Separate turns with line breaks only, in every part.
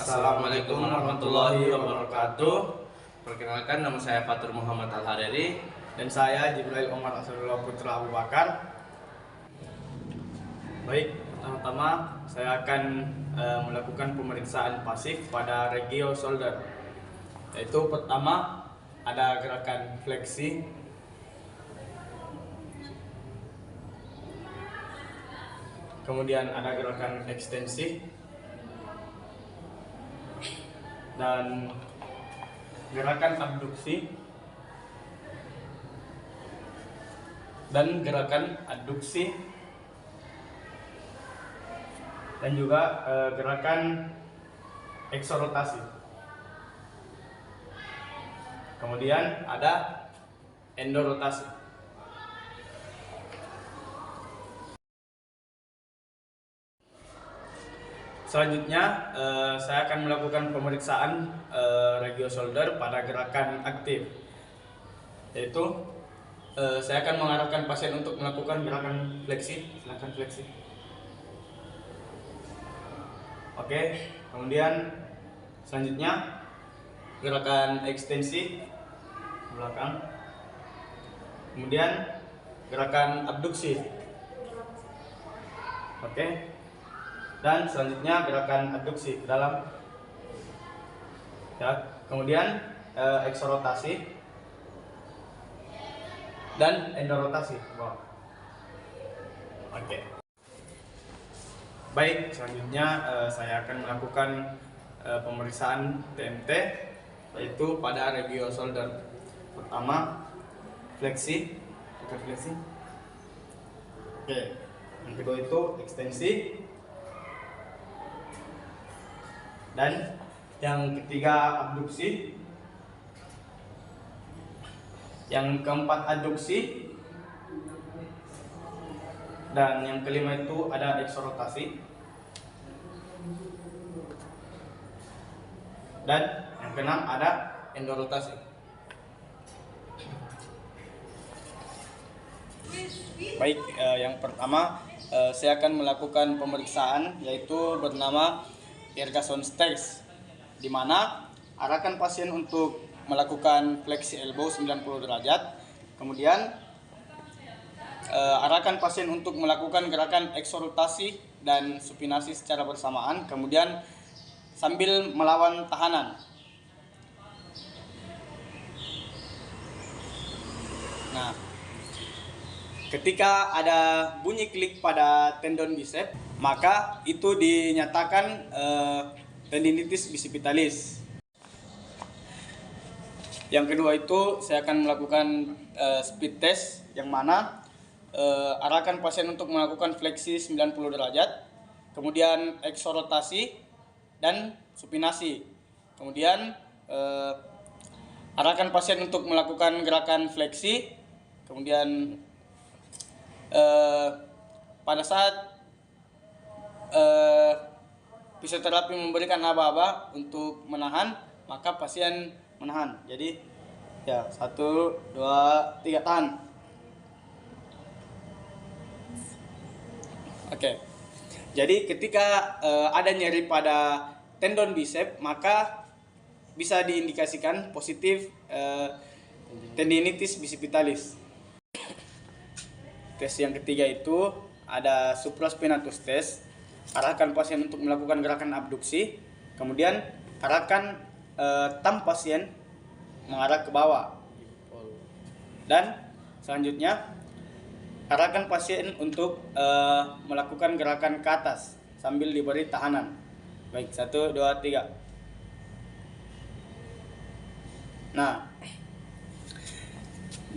Assalamualaikum warahmatullahi wabarakatuh. Perkenalkan, nama saya Fatur Muhammad Al-Hariri.
Dan saya Jibril Omar Asrullah Putra Abu Bakar. Baik, pertama-tama saya akan melakukan pemeriksaan pasif pada regio shoulder. Yaitu pertama ada gerakan fleksi, kemudian ada gerakan ekstensi, dan gerakan abduksi dan gerakan adduksi, dan juga gerakan eksorotasi. Kemudian ada endorotasi. Selanjutnya saya akan melakukan pemeriksaan regio shoulder pada gerakan aktif, yaitu saya akan mengarahkan pasien untuk melakukan gerakan fleksi. Silakan fleksi. Oke, kemudian selanjutnya gerakan ekstensi belakang, kemudian gerakan abduksi. Oke. Dan selanjutnya gerakan adduksi ke dalam, ya. Kemudian eksorotasi dan endorotasi. Wow. Oke. Baik, selanjutnya saya akan melakukan pemeriksaan TMT, yaitu pada regio shoulder. Pertama fleksi, fleksi. Oke. Yang kedua itu ekstensi. Dan yang ketiga abduksi, yang keempat adduksi, dan yang kelima itu ada eksorotasi, dan yang keenam ada endorotasi. Baik, yang pertama saya akan melakukan pemeriksaan, yaitu bernama Ergason test, di mana arahkan pasien untuk melakukan fleksi elbow 90 derajat. Kemudian arahkan pasien untuk melakukan gerakan eksorotasi dan supinasi secara bersamaan, kemudian sambil melawan tahanan. Nah, ketika ada bunyi klik pada tendon bicep, maka itu dinyatakan tendinitis bicipitalis. Yang kedua itu saya akan melakukan speed test, yang mana arahkan pasien untuk melakukan fleksi 90 derajat, kemudian eksorotasi dan supinasi. Kemudian arahkan pasien untuk melakukan gerakan fleksi, kemudian pada saat fisioterapi memberikan aba-aba untuk menahan, maka pasien menahan. Jadi ya, 1, 2, 3, tahan. Oke. Jadi ketika ada nyeri pada tendon bicep, maka bisa diindikasikan positif tendinitis bicipitalis. Tes yang ketiga itu ada supraspinatus test. Arahkan pasien untuk melakukan gerakan abduksi, kemudian arahkan thumb pasien mengarah ke bawah, dan selanjutnya arahkan pasien untuk melakukan gerakan ke atas sambil diberi tahanan. Baik, 1, 2, 3. Nah,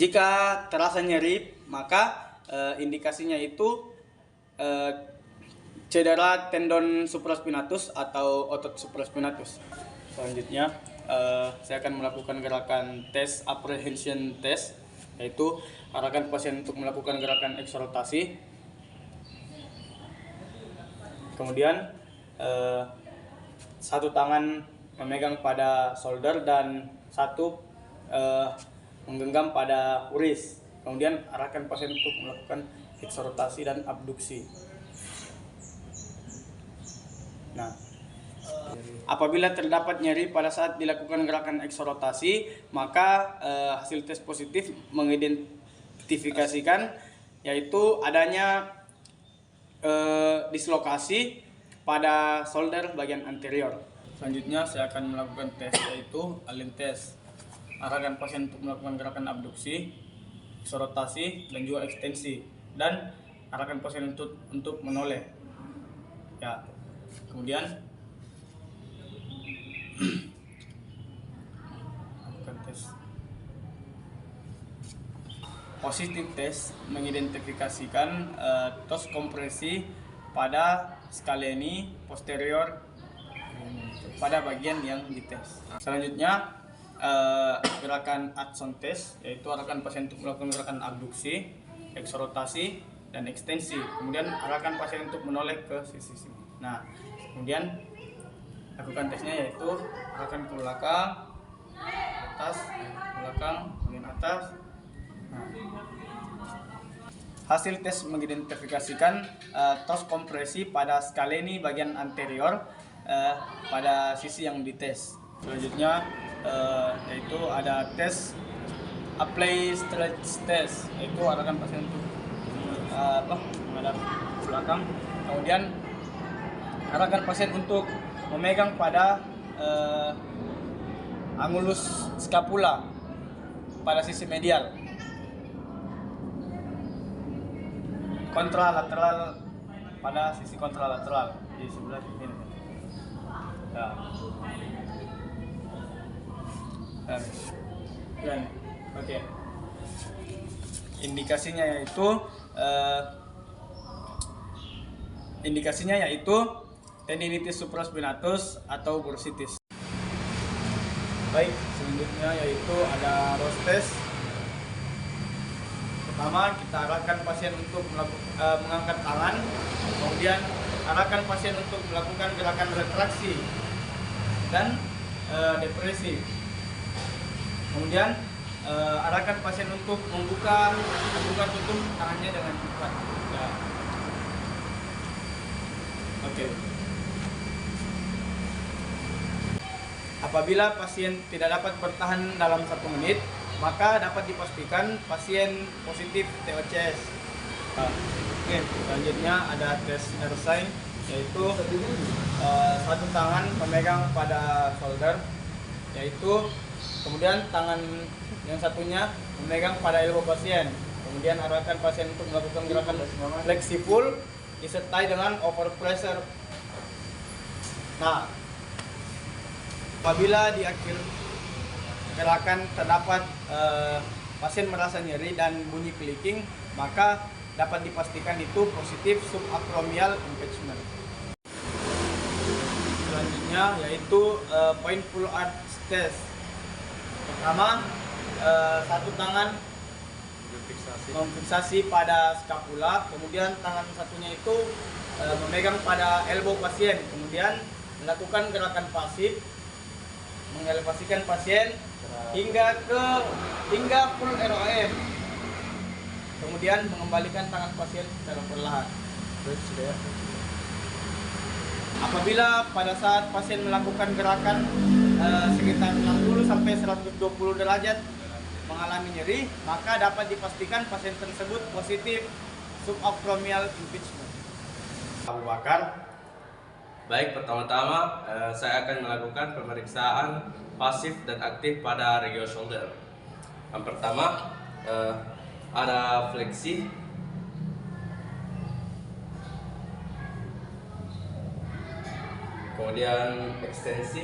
jika terasa nyeri, maka indikasinya itu cedera tendon supraspinatus atau otot supraspinatus. Selanjutnya saya akan melakukan gerakan tes apprehension test, yaitu arahkan pasien untuk melakukan gerakan eksorotasi, kemudian satu tangan memegang pada shoulder dan satu menggenggam pada uris. Kemudian arahkan pasien untuk melakukan eksorotasi dan abduksi. Nah, Apabila terdapat nyeri pada saat dilakukan gerakan eksorotasi, maka hasil tes positif mengidentifikasikan yaitu adanya dislokasi pada shoulder bagian anterior. Selanjutnya saya akan melakukan tes yaitu alin tes. Arahkan pasien untuk melakukan gerakan abduksi, eksorotasi, dan juga ekstensi, dan arahkan pasien untuk menoleh. Ya, kemudian lakukan tes. Positif tes mengidentifikasikan tos kompresi pada skaleni posterior pada bagian yang dites. Selanjutnya gerakan Adson test, yaitu arahkan pasien untuk melakukan gerakan abduksi, eksorotasi, dan ekstensi. Kemudian arahkan pasien untuk menoleh ke sisi sini. Nah, kemudian lakukan tesnya yaitu arahkan ke belakang, atas, belakang, kemudian atas. Nah, hasil tes mengidentifikasikan tos kompresi pada skaleni bagian anterior pada sisi yang dites. Selanjutnya yaitu ada tes apply stretch test, yaitu arahkan pasien untuk menghadap belakang, kemudian arahkan pasien untuk memegang pada angulus scapula pada sisi medial, kontralateral pada sisi kontralateral di sebelah sini. Ya. Dan oke. Indikasinya yaitu tendinitis supraspinatus atau bursitis. Baik, selanjutnya yaitu ada Ross test. Pertama, kita arahkan pasien untuk mengangkat tangan, kemudian arahkan pasien untuk melakukan gerakan retraksi dan depresi. Kemudian arahkan pasien untuk membuka tutup tangannya dengan cepat. Ya. Oke. Apabila pasien tidak dapat bertahan dalam 1 menit, maka dapat dipastikan pasien positif TOCS. Oke, selanjutnya ada tes air sign, yaitu satu tangan memegang pada shoulder, yaitu kemudian tangan yang satunya memegang pada elbow pasien. Kemudian arahkan pasien untuk melakukan gerakan fleksibel disertai dengan over pressure. Nah, apabila di akhir gerakan terdapat pasien merasa nyeri dan bunyi clicking, maka dapat dipastikan itu positif subacromial impingement. Selanjutnya yaitu point pull arch test. Pertama, satu tangan memfiksasi pada scapula, kemudian tangan satunya itu memegang pada elbow pasien, kemudian melakukan gerakan pasif mengelevasikan pasien hingga full ROM, kemudian mengembalikan tangan pasien secara perlahan. Apabila pada saat pasien melakukan gerakan sekitar 60 sampai 120 derajat mengalami nyeri, maka dapat dipastikan pasien tersebut positif subacromial impingement.
Abu Bakar. Baik, pertama-tama saya akan melakukan pemeriksaan pasif dan aktif pada regio shoulder. Yang pertama ada fleksi, kemudian ekstensi,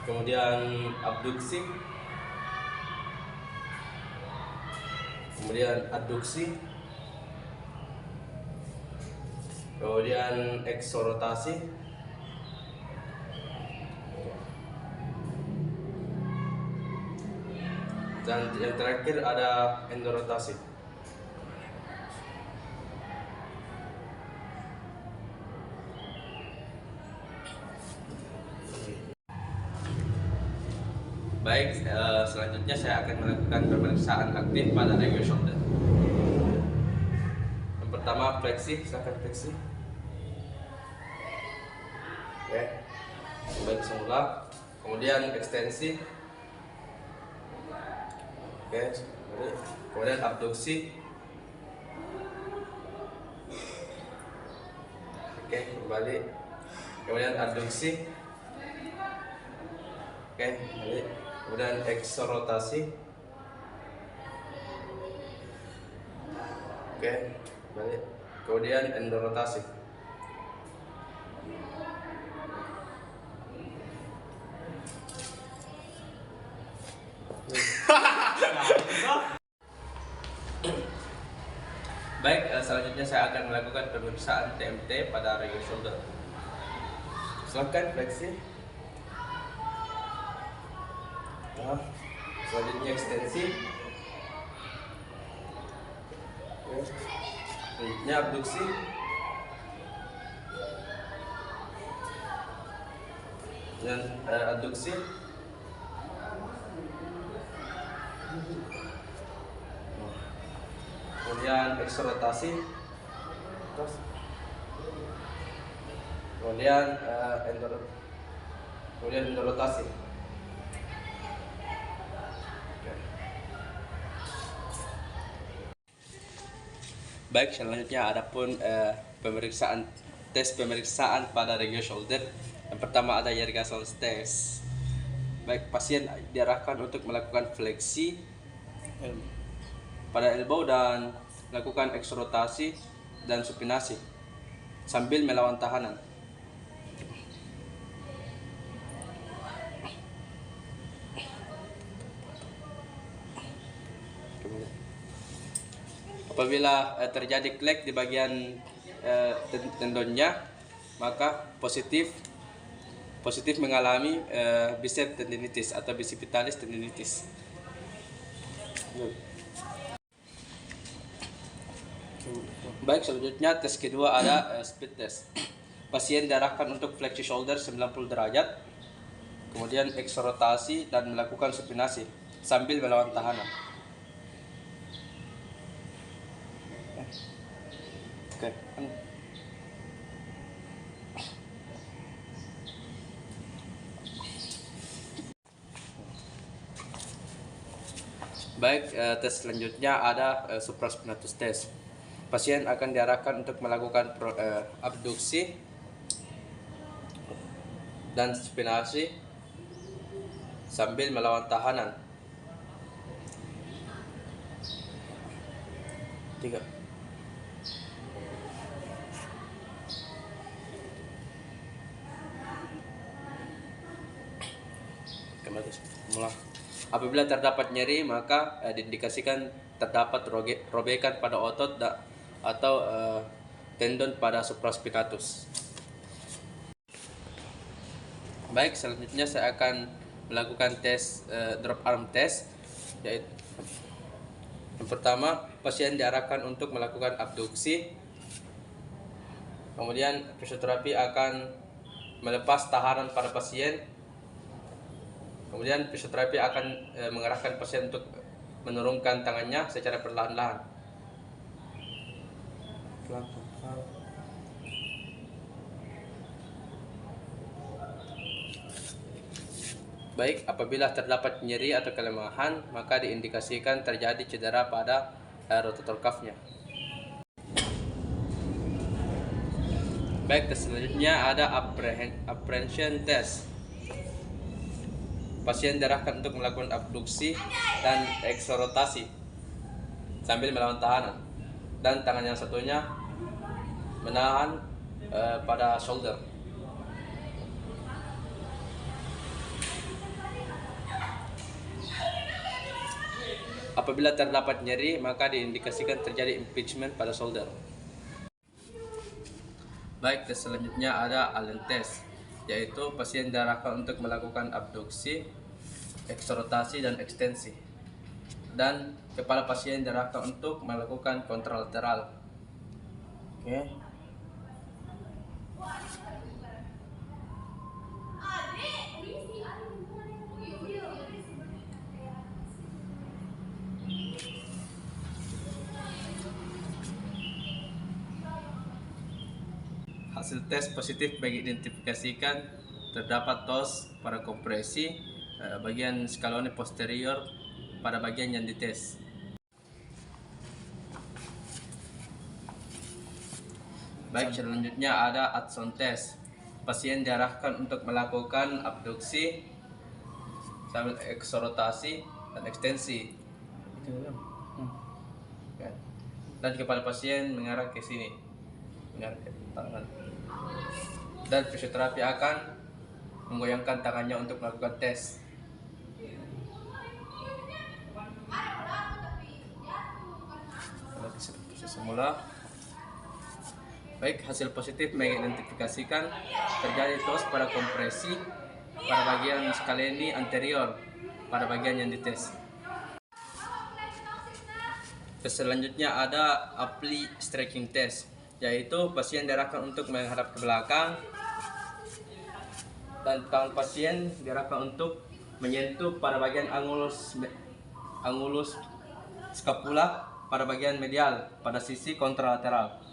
kemudian abduksi, kemudian adduksi, kemudian eksorotasi, dan yang terakhir ada endorotasi. Baik, selanjutnya saya akan melakukan pemeriksaan aktif pada regio shoulder. Yang pertama fleksi, silakan fleksi. baik semula. Kemudian ekstensi. Oke, kemudian abduksi. Oke, kembali. Kemudian adduksi. Oke, kembali. Kemudian eksorotasi. Oke, kembali. Kemudian endorotasi. Baik, selanjutnya saya akan melakukan pemeriksaan TMT pada regular shoulder. Silakan fleksi. Nah, selanjutnya ekstensi. Selanjutnya abduksi. Dan adduksi. Kemudian eksorotasi, kemudian endorotasi. Baik, selanjutnya adapun tes pemeriksaan pada regular shoulder. Yang pertama ada Yergasol test. Baik, pasien diarahkan untuk melakukan fleksi pada elbow dan lakukan eksorotasi dan supinasi sambil melawan tahanan. Apabila terjadi klek di bagian tendonnya, maka positif mengalami bicep tendinitis atau bicipitalis tendinitis. Baik, selanjutnya tes kedua ada speed test. Pasien diarahkan untuk fleksi shoulder 90 derajat, kemudian eksorotasi dan melakukan supinasi sambil melawan tahanan. Oke. Baik, tes selanjutnya ada supraspinatus test. Pasien akan diarahkan untuk melakukan abduksi dan supinasi sambil melawan tahanan. 3. Mulai. Apabila terdapat nyeri, maka diindikasikan terdapat robekan pada otot atau tendon pada supraspinatus. Baik, selanjutnya saya akan melakukan tes drop arm test, yaitu yang pertama, pasien diarahkan untuk melakukan abduksi. Kemudian fisioterapi akan melepas tahanan pada pasien. Kemudian fisioterapi akan mengarahkan pasien untuk menurunkan tangannya secara perlahan-lahan. Baik, apabila terdapat nyeri atau kelemahan, maka diindikasikan terjadi cedera pada rotator cuff-nya. Baik, selanjutnya ada apprehension test. Pasien diarahkan untuk melakukan abduksi dan eksorotasi sambil melawan tahanan, dan tangan yang satunya menahan pada shoulder. Apabila terdapat nyeri, maka diindikasikan terjadi impingement pada shoulder. Baik, tes selanjutnya ada Allen test, yaitu pasien diarahkan untuk melakukan abduksi, eksorotasi dan ekstensi, dan kepala pasien diarahkan untuk melakukan kontralateral. Oke. Hasil tes positif bagi identifikasikan terdapat tos pada kompresi bagian scalone posterior pada bagian yang dites. Baik, selanjutnya ada Addison test. Pasien diarahkan untuk melakukan abduksi sambil eksorotasi dan ekstensi. Dan kepala pasien mengarah ke sini, mengarah ke tangan. Dan fisioterapi akan menggoyangkan tangannya untuk melakukan tes. Semula. Baik, hasil positif mengidentifikasikan terjadi tos pada kompresi pada bagian scalene anterior pada bagian yang dites. Selanjutnya ada apply stretching test, yaitu pasien diarahkan untuk menghadap ke belakang dan tangan pasien diarahkan untuk menyentuh pada bagian angulus scapula pada bagian medial pada sisi kontralateral.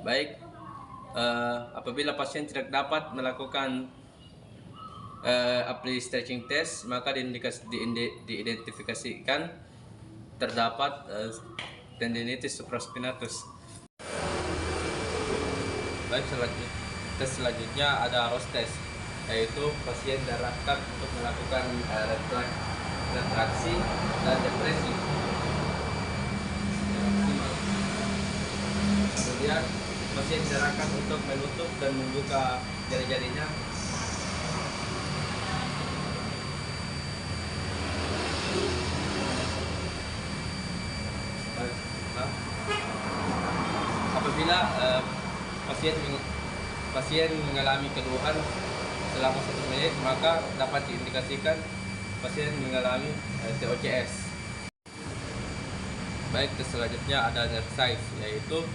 Baik, apabila pasien tidak dapat melakukan apply stretching test, maka diidentifikasikan terdapat tendinitis supraspinatus. Baik, selanjutnya ada Ross test, yaitu pasien diarahkan untuk melakukan retraksi dan depresi. Kemudian pasien diarahkan untuk menutup dan membuka jari-jarinya. Apabila pasien mengalami keluhan selama 1 menit, maka dapat diindikasikan pasien mengalami TOCS. Baik, selanjutnya ada exercise, yaitu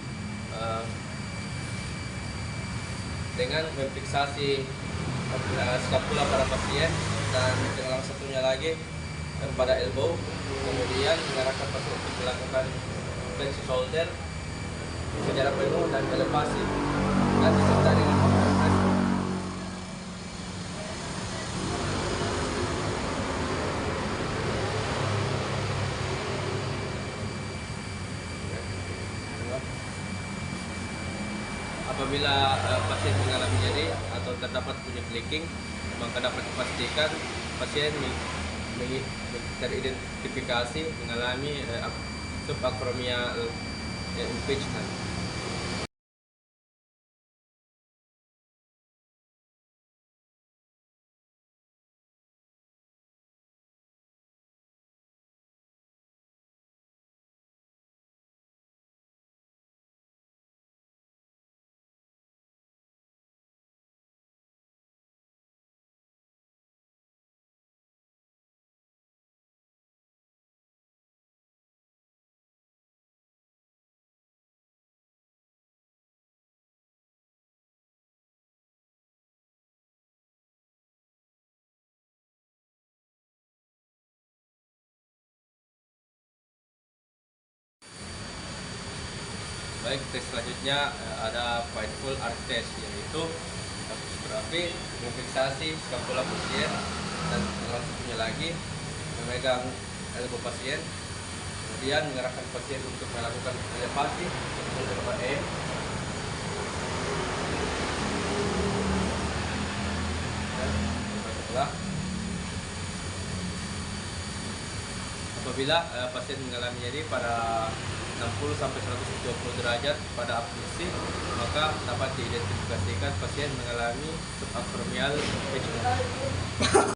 dengan memfiksasi scapula pada pasien dan dengan satunya lagi pada elbow, kemudian mengarahkan pasien untuk melakukan flexi shoulder secara penuh dan elevasi dan disertai dengan kompresi. Apabila pasien mengalami nyeri atau terdapat bunyi clicking, maka dapat dipastikan pasien teridentifikasi mengalami subacromial impingement. Baik, tes selanjutnya ada Painful Arch Test, yaitu fisioterapi memfiksasi scapula pasien dan dengan satunya lagi memegang elbow pasien, kemudian mengarahkan pasien untuk melakukan elevasi beberapa setelah. Apabila pasien mengalami nyeri pada 60-120 derajat pada abduksi, maka dapat diidentifikasikan pasien mengalami subacromial impingement.